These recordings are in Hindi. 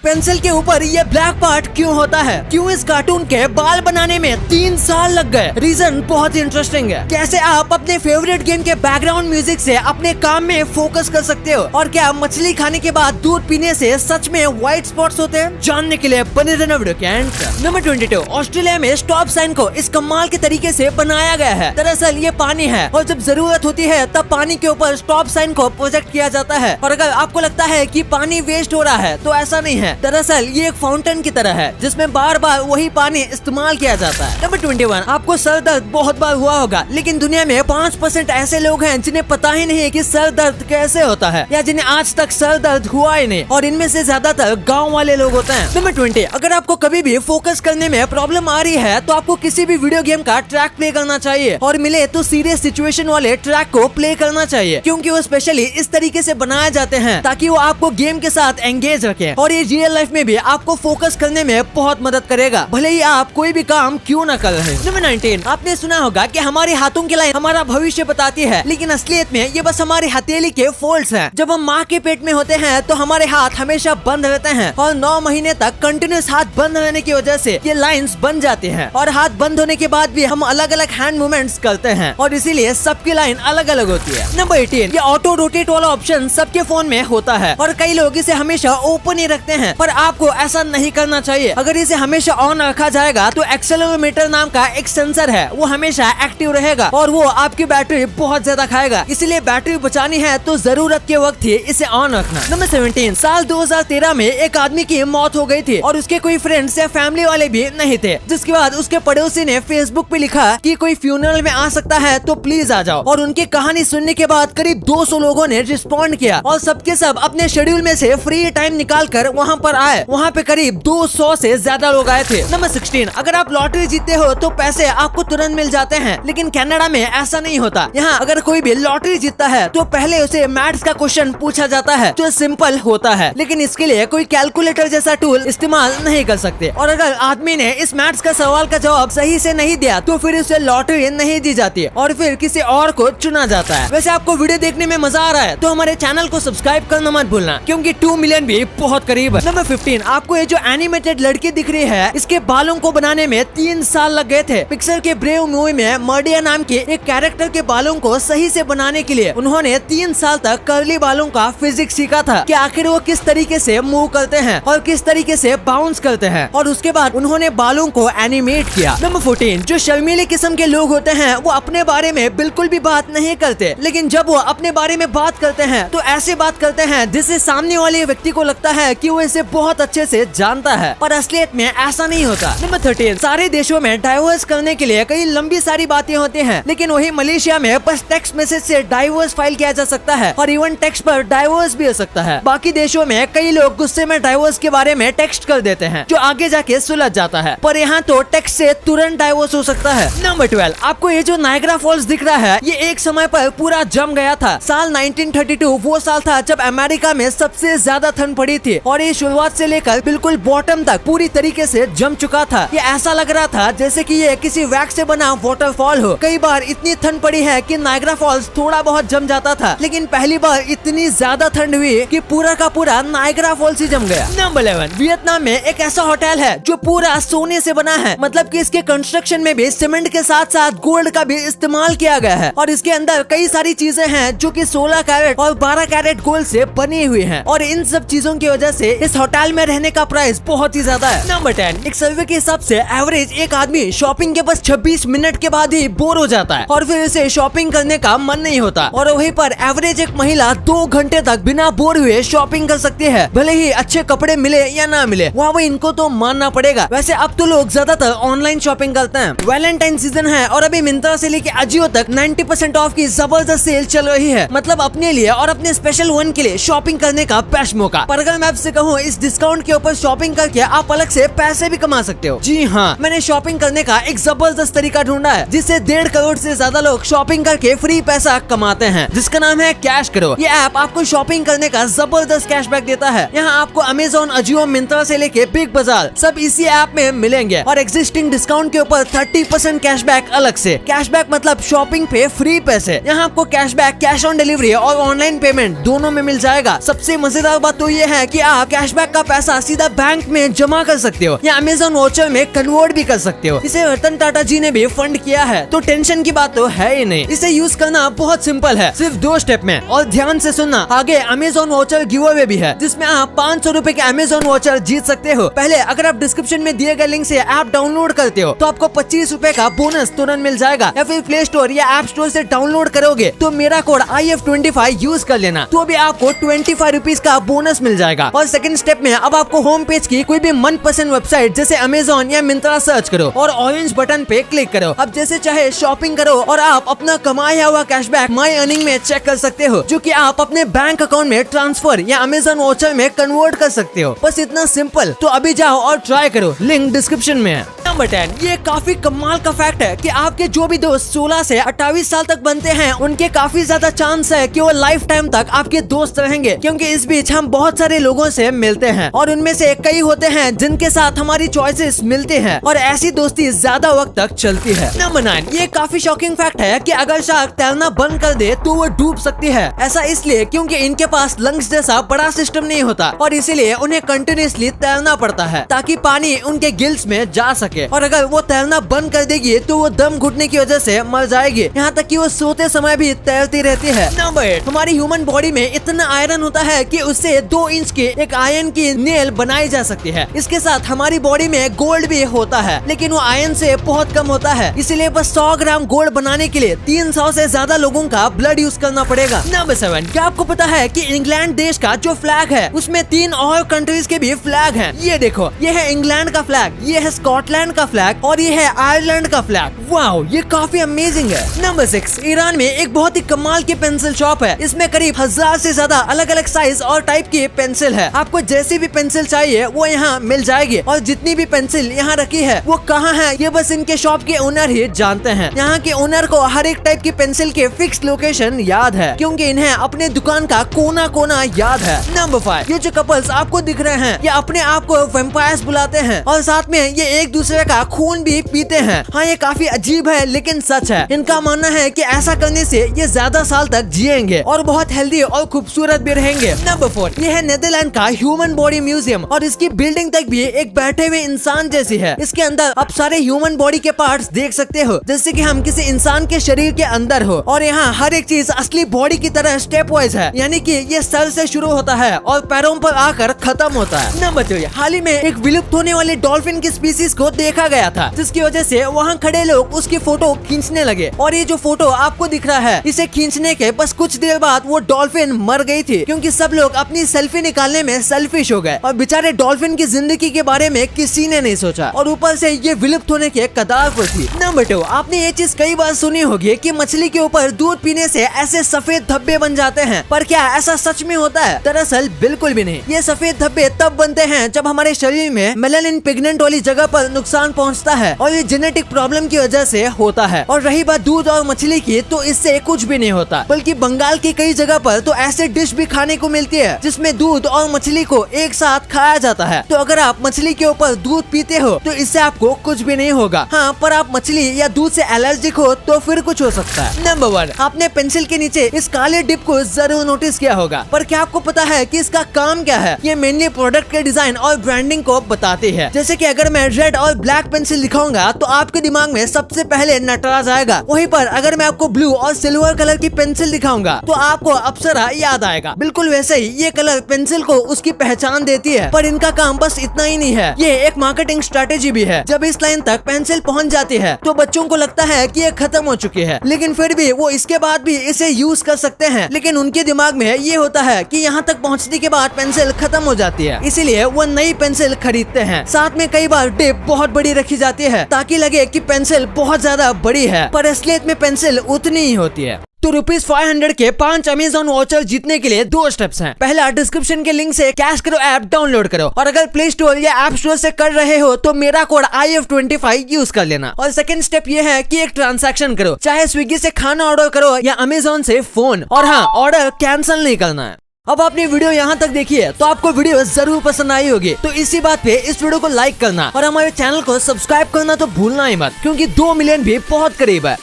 पेंसिल के ऊपर ये ब्लैक पार्ट क्यों होता है? क्यों इस कार्टून के बाल बनाने में 3 साल लग गए? रीजन बहुत इंटरेस्टिंग है। कैसे आप अपने फेवरेट गेम के बैकग्राउंड म्यूजिक से अपने काम में फोकस कर सकते हो? और क्या मछली खाने के बाद दूध पीने से सच में व्हाइट स्पॉट्स होते हैं? जानने के लिए बने रहना वीडियो के एंड तक। नंबर 22, ऑस्ट्रेलिया में स्टॉप साइन को इस कमाल के तरीके से बनाया गया है। दरअसल ये पानी है और जब जरूरत होती है तब पानी के ऊपर स्टॉप साइन को प्रोजेक्ट किया जाता है। और अगर आपको लगता है कि पानी वेस्ट हो रहा है तो ऐसा नहीं है। दरअसल ये एक फाउंटेन की तरह है जिसमें बार बार वही पानी इस्तेमाल किया जाता है। नंबर 21, आपको सर दर्द बहुत बार हुआ होगा, लेकिन दुनिया में 5% ऐसे लोग हैं जिन्हें पता ही नहीं कि सर दर्द कैसे होता है या जिन्हें आज तक सर दर्द हुआ ही नहीं, और इनमें से ज्यादातर गाँव वाले लोग होते हैं। नंबर 20, अगर आपको कभी भी फोकस करने में प्रॉब्लम आ रही है तो आपको किसी भी वीडियो गेम का ट्रैक प्ले करना चाहिए, और मिले तो सीरियस सिचुएशन वाले ट्रैक को प्ले करना चाहिए, क्योंकि वो स्पेशली इस तरीके से बनाए जाते हैं ताकि वो आपको गेम के साथ एंगेज रखे, और ये रियल लाइफ में भी आपको फोकस करने में बहुत मदद करेगा, भले ही आप कोई भी काम क्यों न कर रहे। नंबर 19, आपने सुना होगा कि हमारे हाथों की लाइन हमारा भविष्य बताती है, लेकिन असलियत में ये बस हमारी हथेली के फोल्ड्स हैं। जब हम माँ के पेट में होते हैं तो हमारे हाथ हमेशा बंद रहते हैं, और 9 महीने तक कंटिन्यूस हाथ बंद रहने की वजह से ये लाइंस बन जाती हैं, और हाथ बंद होने के बाद भी हम अलग अलग हैंड मूवमेंट्स करते हैं, और इसीलिए सबकी लाइन अलग अलग होती है। नंबर 18, ये ऑटो रोटेट वाला ऑप्शन सबके फोन में होता है, और कई लोग इसे हमेशा ओपन ही रखते हैं, पर आपको ऐसा नहीं करना चाहिए। अगर इसे हमेशा ऑन रखा जाएगा तो एक्सेलेरोमीटर नाम का एक सेंसर है, वो हमेशा एक्टिव रहेगा और वो आपकी बैटरी बहुत ज्यादा खाएगा, इसलिए बैटरी बचानी है तो जरूरत के वक्त ही इसे ऑन रखना। नंबर 17, साल 2013 में एक आदमी की मौत हो गई थी और उसके कोई फ्रेंड्स या फैमिली वाले भी नहीं थे, जिसके बाद उसके पड़ोसी ने फेसबुक पे लिखा कि कोई फ्यूनरल में आ सकता है तो प्लीज आ जाओ, और उनकी कहानी सुनने के बाद करीब 200 लोगों ने रिस्पॉन्ड किया, और सबके सब अपने शेड्यूल में से फ्री टाइम निकाल कर वहाँ पर आए। वहाँ पे करीब 200 से ज्यादा लोग आए थे। नंबर 16, अगर आप लॉटरी जीतते हो तो पैसे आपको तुरंत मिल जाते हैं, लेकिन कनाडा में ऐसा नहीं होता। यहाँ अगर कोई भी लॉटरी जीतता है तो पहले उसे मैथ्स का क्वेश्चन पूछा जाता है जो सिंपल होता है, लेकिन इसके लिए कोई कैलकुलेटर जैसा टूल इस्तेमाल नहीं कर सकते, और अगर आदमी ने इस मैथ्स का सवाल का जवाब सही से नहीं दिया तो फिर उसे लॉटरी नहीं दी जाती और फिर किसी और को चुना जाता है। वैसे आपको वीडियो देखने में मजा आ रहा है तो हमारे चैनल को सब्सक्राइब करना मत भूलना, क्योंकि 2 मिलियन भी बहुत करीब है। नंबर 15, आपको ये जो एनिमेटेड लड़की दिख रही है, इसके बालों को बनाने में 3 साल लग गए थे। पिक्सर के ब्रेव मूवी में मर्डिया नाम के एक कैरेक्टर के बालों को सही से बनाने के लिए उन्होंने 3 साल तक कर्ली बालों का फिजिक्स सीखा था कि आखिर वो किस तरीके से मूव करते हैं और किस तरीके से बाउंस करते हैं, और उसके बाद उन्होंने बालों को एनिमेट किया। नंबर 14, जो शर्मीले किस्म के लोग होते हैं वो अपने बारे में बिल्कुल भी बात नहीं करते, लेकिन जब वो अपने बारे में बात करते हैं तो ऐसे बात करते हैं जिससे सामने वाले व्यक्ति को लगता है कि वो इसे बहुत अच्छे से जानता है, पर असलियत में ऐसा नहीं होता। नंबर 13, सारे देशों में डाइवोर्स करने के लिए कई लंबी सारी बातें होती हैं, लेकिन वही मलेशिया में बस टेक्स्ट मैसेज से डाइवोर्स फाइल किया जा सकता है, और इवन टेक्स्ट पर डाइवोर्स भी हो सकता है। बाकी देशों में कई लोग गुस्से में डाइवोर्स के बारे में टेक्स्ट कर देते हैं जो आगे जाके सुलझ जाता है, पर यहाँ तो टेक्स्ट से तुरंत डाइवोर्स हो सकता है। नंबर 12, आपको ये जो नायग्रा फॉल्स दिख रहा है ये एक समय पर पूरा जम गया था। साल 1932 वो साल था जब अमेरिका में सबसे ज्यादा ठंड पड़ी थी, और ये शुरुआत से लेकर बिल्कुल बॉटम तक पूरी तरीके से जम चुका था। ये ऐसा लग रहा था जैसे कि ये किसी वैक्स से बना वाटरफॉल हो। कई बार इतनी ठंड पड़ी है कि नायग्रा फॉल्स थोड़ा बहुत जम जाता था, लेकिन पहली बार इतनी ज्यादा ठंड हुई कि पूरा का पूरा नायग्रा फॉल्स ही जम गया। नंबर 11, वियतनाम में एक ऐसा होटल है जो पूरा सोने से बना है, मतलब कि इसके कंस्ट्रक्शन में भी सीमेंट के साथ साथ गोल्ड का भी इस्तेमाल किया गया है, और इसके अंदर कई सारी चीजें हैं जो कि 16 कैरेट और 12 कैरेट गोल्ड से बनी हुई हैं, और इन सब चीजों की वजह से इस होटल में रहने का प्राइस बहुत ही ज्यादा है। नंबर 10, एक सर्वे के हिसाब से एवरेज एक आदमी शॉपिंग के बस 26 मिनट के बाद ही बोर हो जाता है, और फिर उसे शॉपिंग करने का मन नहीं होता, और वहीं पर एवरेज एक महिला 2 घंटे तक बिना बोर हुए शॉपिंग कर सकती है, भले ही अच्छे कपड़े मिले या ना मिले, वहाँ इनको तो मानना पड़ेगा। वैसे अब तो लोग ज्यादातर ऑनलाइन शॉपिंग करते हैं। वैलेंटाइन सीजन है और अभी मिंत्रा से लेके अजियो तक 90% ऑफ की जबरदस्त सेल चल रही है, मतलब अपने लिए और अपने स्पेशल वन के लिए शॉपिंग करने का बेस्ट मौका। पर अगर मैं आपसे कहूँ इस डिस्काउंट के ऊपर शॉपिंग करके आप अलग से पैसे भी कमा सकते हो। जी हाँ, मैंने शॉपिंग करने का एक जबरदस्त तरीका ढूंढा है जिससे 1.5 करोड़ से ज्यादा लोग शॉपिंग करके फ्री पैसा कमाते हैं, जिसका नाम है कैश करो। ये ऐप आपको शॉपिंग करने का जबरदस्त कैशबैक देता है। यहाँ आपको अमेजोन, अजियो, मिंत्रा से लेके बिग बाजार सब इसी ऐप में मिलेंगे, और एग्जिस्टिंग डिस्काउंट के ऊपर 30% कैशबैक अलग से। कैशबैक मतलब शॉपिंग पे फ्री पैसे। यहाँ आपको कैशबैक कैश ऑन डिलीवरी और ऑनलाइन पेमेंट दोनों में मिल जाएगा। सबसे मजेदार बात तो ये है कि आप कैश कैशबैक का पैसा सीधा बैंक में जमा कर सकते हो या अमेजोन वाउचर में कन्वर्ट भी कर सकते हो। इसे रतन टाटा जी ने भी फंड किया है, तो टेंशन की बात तो है ही नहीं। इसे यूज करना बहुत सिंपल है, सिर्फ 2 स्टेप में। और ध्यान से सुनना, आगे अमेजोन वाउचर गिव अवे भी है जिसमें आप 500 रुपए के अमेजोन वाउचर जीत सकते हो। पहले अगर आप डिस्क्रिप्शन में दिए गए लिंक से ऐप डाउनलोड करते हो तो आपको 25 रुपए का बोनस तुरंत मिल जाएगा, या फिर प्ले स्टोर या ऐप स्टोर से डाउनलोड करोगे तो मेरा कोड IF25 यूज कर लेना, तो भी आपको 25 रुपीज का बोनस मिल जाएगा। और सेकंड स्टेप में अब आपको होम पेज की कोई भी मनपसंद वेबसाइट जैसे अमेजोन या मिंत्रा सर्च करो और ऑरेंज बटन पे क्लिक करो। अब जैसे चाहे शॉपिंग करो और आप अपना कमाया हुआ कैशबैक माई अर्निंग में चेक कर सकते हो, जो कि आप अपने बैंक अकाउंट में ट्रांसफर या अमेजोन वाउचर में कन्वर्ट कर सकते हो। बस इतना सिंपल। तो अभी जाओ और ट्राई करो, लिंक डिस्क्रिप्शन में है। नंबर 10, ये काफी कमाल का फैक्ट है कि आपके जो भी दोस्त 16 से 28 साल तक बनते हैं उनके काफी ज्यादा चांस है कि वो लाइफ टाइम तक आपके दोस्त रहेंगे, क्योंकि इस बीच हम बहुत सारे लोगों से मिलते हैं और उनमें से कई होते हैं जिनके साथ हमारी चॉइसेस मिलती हैं और ऐसी दोस्ती ज्यादा वक्त तक चलती है। नंबर 9, ये काफी शॉकिंग फैक्ट है कि अगर शार्क तैरना बंद कर दे तो वो डूब सकती है। ऐसा इसलिए क्योंकि इनके पास लंग्स जैसा बड़ा सिस्टम नहीं होता और इसीलिए उन्हें कंटिन्यूअसली तैरना पड़ता है ताकि पानी उनके गिल्स में जा सके। और अगर वो तैरना बंद कर देगी तो वो दम घुटने की वजह से मर जाएगी, यहाँ तक कि वो सोते समय भी तैरती रहती है। नंबर 8, हमारी ह्यूमन बॉडी में इतना आयरन होता है कि उससे 2 इंच की एक आयरन की नेल बनाई जा सकती है। इसके साथ हमारी बॉडी में गोल्ड भी होता है, लेकिन वो आयरन से बहुत कम होता है, इसीलिए बस 100 ग्राम गोल्ड बनाने के लिए 300 से ज्यादा लोगों का ब्लड यूज करना पड़ेगा। नंबर 7, क्या आपको पता है कि इंग्लैंड देश का जो फ्लैग है उसमें 3 और कंट्रीज के भी फ्लैग हैं। ये देखो, ये है इंग्लैंड का फ्लैग, ये है स्कॉटलैंड का फ्लैग और ये है आयरलैंड का फ्लैग। वाओ, ये काफी अमेजिंग है। नंबर 6, ईरान में एक बहुत ही कमाल की पेंसिल शॉप है। इसमें करीब 1000 से ज्यादा अलग अलग साइज और टाइप की पेंसिल है। आपको जैसी भी पेंसिल चाहिए वो यहाँ मिल जाएगी और जितनी भी पेंसिल यहाँ रखी है वो कहाँ है ये बस इनके शॉप के ओनर ही जानते हैं। यहाँ के ओनर को हर एक टाइप की पेंसिल के फिक्स लोकेशन याद है, क्योंकि इन्हें अपने दुकान का कोना कोना याद है। नंबर 5, ये जो कपल्स आपको दिख रहे हैं ये अपने आप को वैम्पायर्स बुलाते हैं और साथ में ये एक दूसरे का खून भी पीते हैं। हाँ, ये काफी अजीब है लेकिन सच है। इनका मानना है कि ऐसा करने से ये ज्यादा साल तक जिएंगे और बहुत हेल्दी और खूबसूरत भी रहेंगे। नंबर 4, ये है नीदरलैंड का ह्यूमन बॉडी म्यूजियम और इसकी बिल्डिंग तक भी एक बैठे हुए इंसान जैसी है। इसके अंदर आप सारे ह्यूमन बॉडी के पार्ट्स देख सकते हो, जैसे कि हम किसी इंसान के शरीर के अंदर हो, और यहाँ हर एक चीज असली बॉडी की तरह स्टेप वाइज है, यानी कि ये सर से शुरू होता है और पैरों पर आकर खत्म होता है। नंबर 3, हाल ही में एक विलुप्त होने वाली डॉल्फिन की स्पीसीज को देखा गया था, जिसकी वजह से वहाँ खड़े लोग उसकी फोटो खींचने लगे और ये जो फोटो आपको दिख रहा है इसे खींचने के बस कुछ देर बाद वो डॉल्फिन मर गई थी, क्योंकि सब लोग अपनी सेल्फी निकालने में सेल्फिश हो गए और बेचारे डॉल्फिन की जिंदगी के बारे में किसी ने नहीं सोचा और ऊपर से ये विलुप्त होने के कगार पर थी। नंबर 2, आपने ये चीज कई बार सुनी होगी कि मछली के ऊपर दूध पीने से ऐसे सफेद धब्बे बन जाते हैं, पर क्या ऐसा सच में होता है? दरअसल बिल्कुल भी नहीं। ये सफेद धब्बे तब बनते हैं जब हमारे शरीर में मेलानिन पिगमेंट वाली जगह पर नुकसान पहुंचता है और ये जेनेटिक प्रॉब्लम की वजह से होता है। और रही बात दूध और मछली की, तो इससे कुछ भी नहीं होता, बल्कि बंगाल की कई जगह पर तो ऐसे डिश भी खाने को मिलती है जिसमें दूध और मछली को एक साथ खाया जाता है। तो अगर आप मछली के ऊपर दूध पीते हो तो इससे आपको कुछ भी नहीं होगा। हाँ, पर आप मछली या दूध से एलर्जिक हो तो फिर कुछ हो सकता है। नंबर 1, आपने पेंसिल के नीचे इस काले डिप को जरूर नोटिस किया होगा, पर क्या आपको पता है कि इसका काम क्या है? ये मेनली प्रोडक्ट के डिजाइन और ब्रांडिंग को बताती है। जैसे कि अगर मैं रेड और ब्लैक पेंसिल दिखाऊंगा तो आपके दिमाग में सबसे पहले नटराज आएगा। वहीं पर अगर मैं आपको ब्लू और सिल्वर कलर की पेंसिल दिखाऊंगा तो आपको अप्सरा याद आएगा। बिल्कुल वैसे ही ये कलर पेंसिल को उसकी पहचान देती है। पर इनका काम बस इतना ही नहीं है, ये एक मार्केटिंग स्ट्रेटेजी भी है। जब इस लाइन तक पेंसिल पहुंच जाती है तो बच्चों को लगता है कि ये खत्म हो चुकी है, लेकिन फिर भी वो इसके बाद भी इसे यूज कर सकते हैं। लेकिन उनके दिमाग में ये होता है कि यहाँ तक पहुँचने के बाद पेंसिल खत्म हो जाती है, इसीलिए वो नई पेंसिल खरीदते हैं। साथ में कई बार डिप बहुत बड़ी रखी जाती है ताकि लगे कि पेंसिल बहुत ज्यादा बड़ी है, पर असलियत में पेंसिल उतनी ही होती है। तो ₹500 के 5 अमेजोन वाउचर जीतने के लिए 2 स्टेप्स हैं। पहला, डिस्क्रिप्शन के लिंक से कैश करो ऐप डाउनलोड करो, और अगर प्ले स्टोर या ऐप स्टोर से कर रहे हो तो मेरा कोड IF25 यूज कर लेना। और सेकंड स्टेप ये है कि एक ट्रांजैक्शन करो, चाहे स्विगी से खाना ऑर्डर करो या अमेजोन से फोन, और हाँ, ऑर्डर कैंसिल नहीं करना है। अब आपने वीडियो यहाँ तक देखी है तो आपको वीडियो जरूर पसंद आई होगी, तो इसी बात पे इस वीडियो को लाइक करना और हमारे चैनल को सब्सक्राइब करना तो भूलना ही मत, क्योंकि 2 मिलियन भी बहुत करीब है।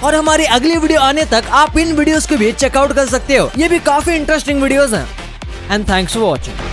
और हमारी अगली वीडियो आने तक आप इन वीडियोस को भी चेकआउट कर सकते हो। ये भी काफी इंटरेस्टिंग वीडियोस हैं। And thanks for watching.